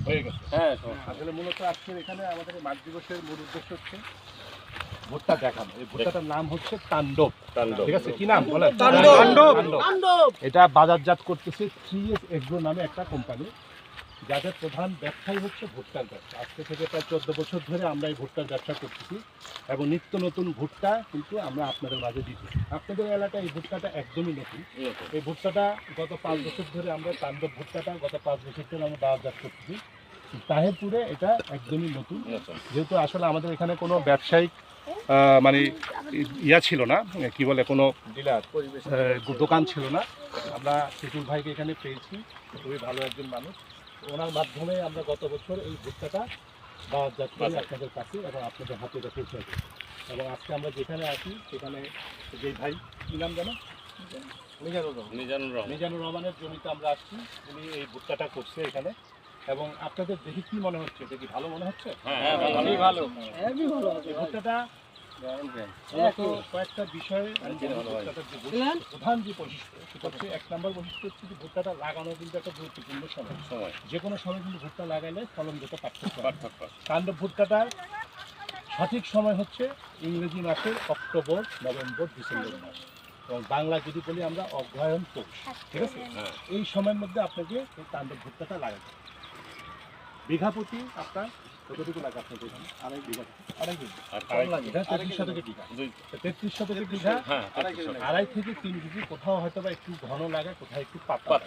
হয়ে গেছে। হ্যাঁ আসলে মূলত আজকের এখানে আমাদের মাঘ দিবসের মূল উদ্দেশ্য হচ্ছে ভুট্টা দেখানো। এই ভুট্টাটার নাম হচ্ছে তাণ্ডব। ঠিক আছে, কি নাম বলেন? তাণ্ডব। এটা বাজারজাত করতেছে 3S এগ্রো নামে একটা কোম্পানি, যাদের প্রধান ব্যবসাই হচ্ছে ভুট্টার ব্যবসা। আজকে থেকে প্রায় 14 বছর ধরে আমরা এই ভুট্টার ব্যবসা করতেছি এবং নিত্য নতুন ভুট্টা কিন্তু আমরা আপনাদের মাঝে দিতেছি। আপনাদের এলাকায় এই ভুট্টাটা একদমই নতুন। এই ভুট্টাটা গত 5 বছর ধরে আমরা তাণ্ডব ভুট্টাটা গত 5 বছর ধরে আমরা বাজারজাত করতেছি। তাহেরপুরে এটা একদমই নতুন, যেহেতু আসলে আমাদের এখানে কোনো ব্যবসায়িক মানে ইয়া ছিল না, কি বলে, কোনো ডিলার দোকান ছিল না। আমরা সিটুল ভাইকে এখানে পেয়েছি, খুবই ভালো একজন মানুষ। ওনার মাধ্যমে আমরা গত বছর এই ভুট্টাটা বাজারজাত করি আপনাদের কাছে এবং আপনাদের হাতে এটা পৌঁছে দিই। এবং আজকে আমরা যেখানে আছি সেখানে যে ভাই, কী নাম জানো? মিজানুর রহমানের জমিতে আমরা আসছি। উনি এই ভুট্টাটা করছে এখানে। এবং আপনাদের দেখে কি মনে হচ্ছে, দেখি ভালো মনে হচ্ছে? ভালো। এই ভুট্টাটা কয়েকটা বিষয়ে প্রধান যে বৈশিষ্ট্য, সেটা হচ্ছে 1 নম্বর বৈশিষ্ট্য হচ্ছে যে ভুট্টাটা লাগানো কিন্তু একটা গুরুত্বপূর্ণ সময়। যে কোনো সময় কিন্তু ভুট্টা লাগাইলে ফলনগত পার্থক্য। তাণ্ডব ভুট্টাটার সঠিক সময় হচ্ছে ইংরেজি মাসের অক্টোবর, নভেম্বর, ডিসেম্বর মাস, এবং বাংলা যদি বলি আমরা অগ্রহায়ণ পৌষ। ঠিক আছে, এই সময়ের মধ্যে আপনাকে এই তাণ্ডব ভুট্টাটা লাগাতে হবে। বিঘা প্রতি আপনার কতটুকু লাগে আপনাদের এখানে? আড়াই বিঘা। 33 শতকের বিঘা। 33 শতকের বিঘা, 2.5 থেকে 3 কেজি। কোথাও হয়তো বা একটু ঘন লাগে, কোথাও একটু পাতলা।